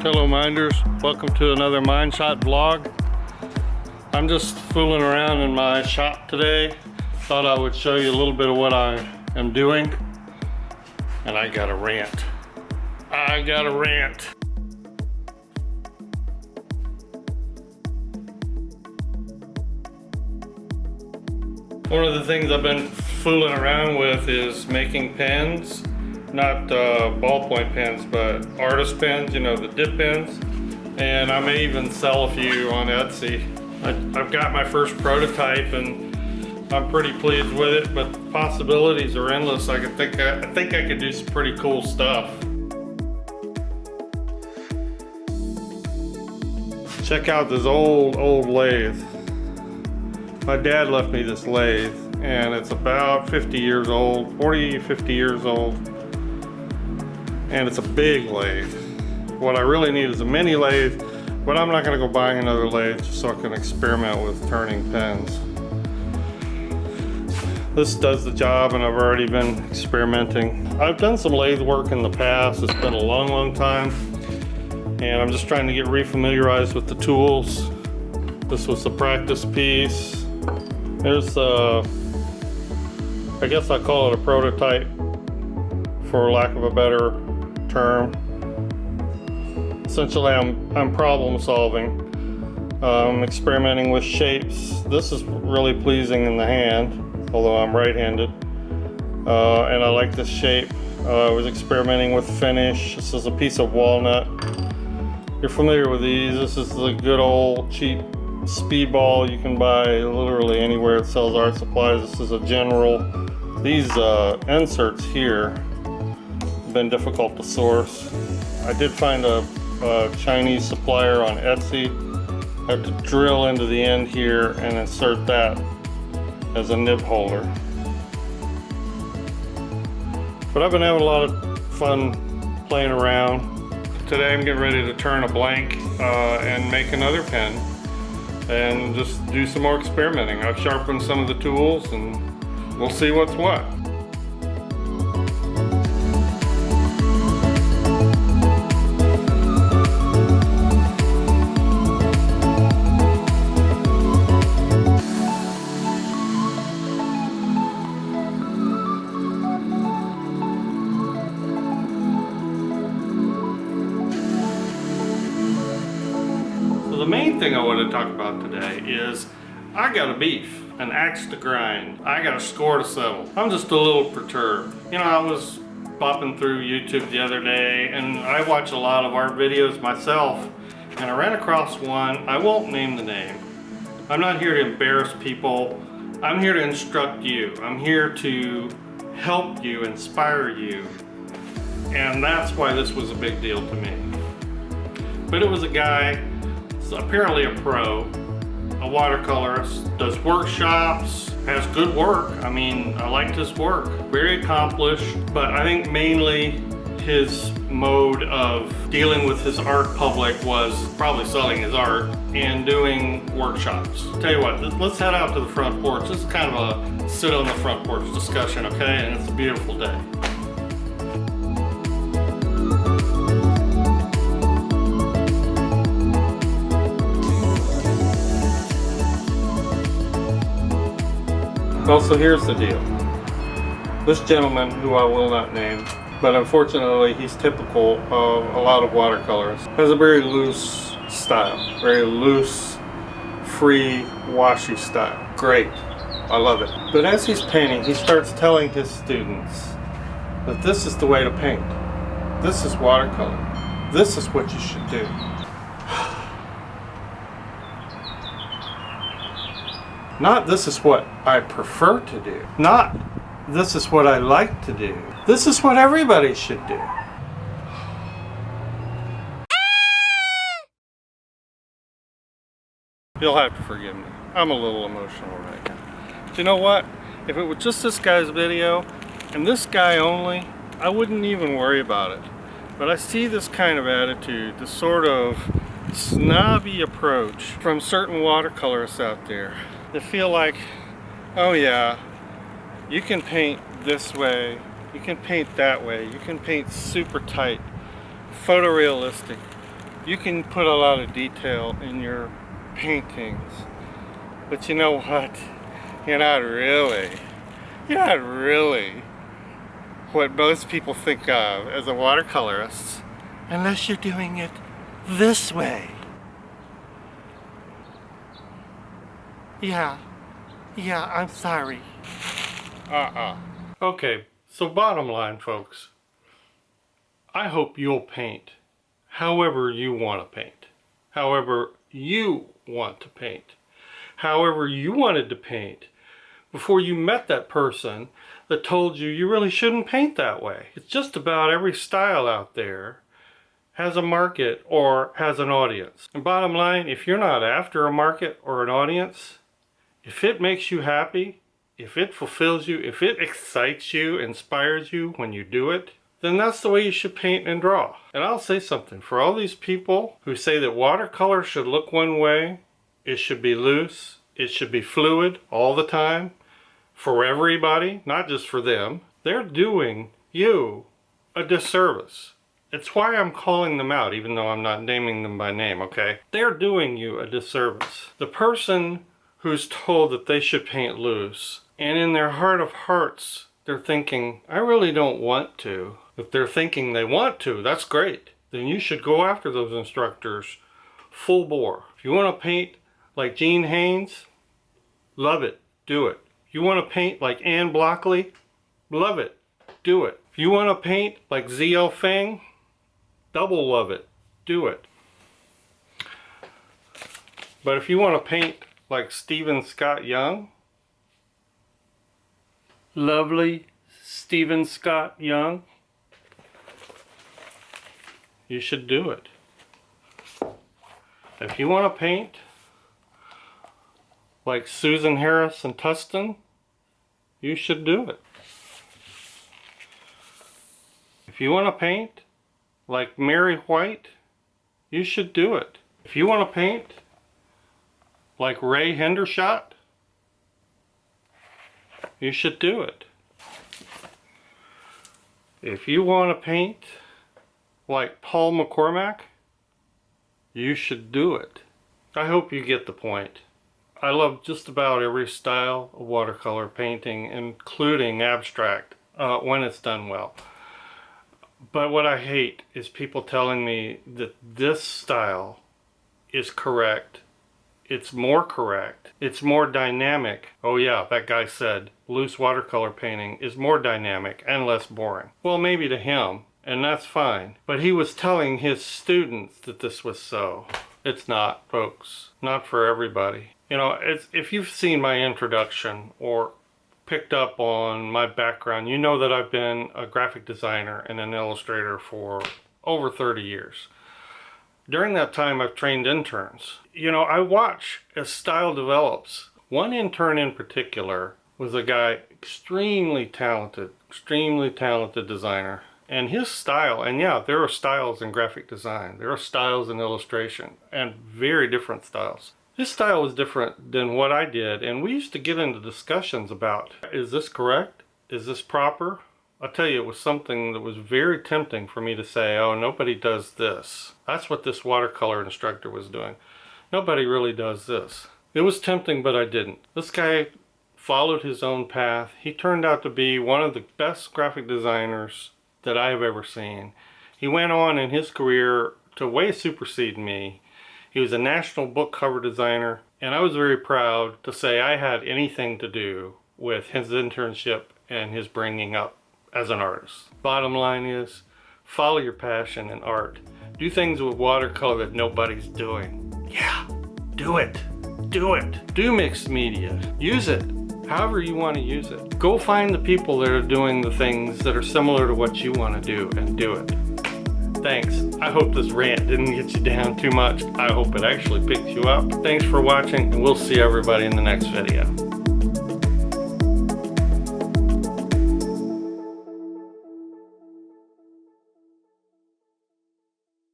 Hello minders, welcome to another Mind Shot vlog. I'm just fooling around in my shop today. Thought I would show you a little bit of what I am doing. And I got a rant. One of the things I've been fooling around with is making pens. Not ballpoint pens, but artist pens, you know, the dip pens. And I may even sell a few on Etsy. I've got my first prototype and I'm pretty pleased with it, but the possibilities are endless. I think I could do some pretty cool stuff. Check out this old lathe. My dad left me this lathe and it's about 50 years old, 40, 50 years old. And it's a big lathe. What I really need is a mini lathe, but I'm not gonna go buying another lathe just so I can experiment with turning pens. This does the job and I've already been experimenting. I've done some lathe work in the past. It's been a long time. And I'm just trying to get refamiliarized with the tools. This was the practice piece. There's I guess I call it a prototype for lack of a better term. Essentially I'm problem solving. Experimenting with shapes. This is really pleasing in the hand, although I'm right-handed. And I like this shape. I was experimenting with finish. This is a piece of walnut. You're familiar with these. This is the good old cheap speedball you can buy literally anywhere that sells art supplies. This is a general. These inserts here have been difficult to source. I did find a Chinese supplier on Etsy. I have to drill into the end here and insert that as a nib holder. But I've been having a lot of fun playing around. Today I'm getting ready to turn a blank and make another pen and just do some more experimenting. I've sharpened some of the tools and we'll see what's what. The main thing I want to talk about today is I got a beef, an axe to grind. I got a score to settle. I'm just a little perturbed. You know, I was bopping through YouTube the other day and I watch a lot of art videos myself and I ran across one. I won't name the name. I'm not here to embarrass people. I'm here to instruct you. I'm here to help you, inspire you. And that's why this was a big deal to me. But it was a guy, apparently a pro, a watercolorist, does workshops, has good work. I mean, I liked his work, very accomplished, but I think mainly his mode of dealing with his art public was probably selling his art and doing workshops. Tell you what, let's head out to the front porch. This is kind of a sit on the front porch discussion, okay? And it's a beautiful day. Well, so here's the deal. This gentleman, who I will not name, but unfortunately he's typical of a lot of watercolors, has a very loose style. Very loose, free, washy style. Great. I love it. But as he's painting, he starts telling his students that this is the way to paint. This is watercolor. This is what you should do. Not this is what I prefer to do. Not this is what I like to do. This is what everybody should do. You'll have to forgive me. I'm a little emotional right now. But you know what? If it was just this guy's video and this guy only, I wouldn't even worry about it. But I see this kind of attitude, this sort of snobby approach from certain watercolorists out there. They feel like, oh yeah, you can paint this way, you can paint that way, you can paint super tight, photorealistic, You can put a lot of detail in your paintings, but you know what? You're not really what most people think of as a watercolorist, unless you're doing it this way. Yeah, I'm sorry. Okay, so bottom line, folks, I hope you'll paint however you want to paint, however you want to paint, however you wanted to paint before you met that person that told you you really shouldn't paint that way. It's just about every style out there has a market or has an audience. And bottom line, if you're not after a market or an audience, if it makes you happy, if it fulfills you, if it excites you, inspires you when you do it, then that's the way you should paint and draw. And I'll say something, for all these people who say that watercolor should look one way, it should be loose, it should be fluid all the time, for everybody, not just for them, they're doing you a disservice. It's why I'm calling them out, even though I'm not naming them by name, okay? They're doing you a disservice. The person who's told that they should paint loose, and in their heart of hearts, they're thinking, I really don't want to. If they're thinking they want to, that's great. Then you should go after those instructors full bore. If you want to paint like Gene Haynes, love it, do it. If you want to paint like Anne Blockley, love it, do it. If you want to paint like ZL Feng, double love it, do it. But if you want to paint like Stephen Scott Young, lovely Stephen Scott Young, you should do it. If you want to paint like Susan Harris and Tustin, you should do it. If you want to paint like Mary White, you should do it. If you want to paint like Ray Hendershot, you should do it. If you want to paint like Paul McCormack, you should do it. I hope you get the point. I love just about every style of watercolor painting, including abstract, when it's done well. But what I hate is people telling me that this style is correct. It's more correct. It's more dynamic. Oh yeah, that guy said loose watercolor painting is more dynamic and less boring. Well, maybe to him, and that's fine. But he was telling his students that this was so. It's not, folks. Not for everybody. You know, if you've seen my introduction or picked up on my background, you know that I've been a graphic designer and an illustrator for over 30 years. During that time, I've trained interns. You know, I watch as style develops. One intern in particular was a guy, extremely talented designer. And his style, and yeah, there are styles in graphic design. There are styles in illustration, and very different styles. His style was different than what I did, and we used to get into discussions about, is this correct? Is this proper? I'll tell you, it was something that was very tempting for me to say, oh, nobody does this. That's what this watercolor instructor was doing. Nobody really does this. It was tempting, but I didn't. This guy followed his own path. He turned out to be one of the best graphic designers that I have ever seen. He went on in his career to way supersede me. He was a national book cover designer, and I was very proud to say I had anything to do with his internship and his bringing up as an artist. Bottom line is, follow your passion in art. Do things with watercolor that nobody's doing. Yeah, do it. Do it. Do mixed media. Use it however you want to use it. Go find the people that are doing the things that are similar to what you want to do and do it. Thanks. I hope this rant didn't get you down too much. I hope it actually picked you up. Thanks for watching, and we'll see everybody in the next video.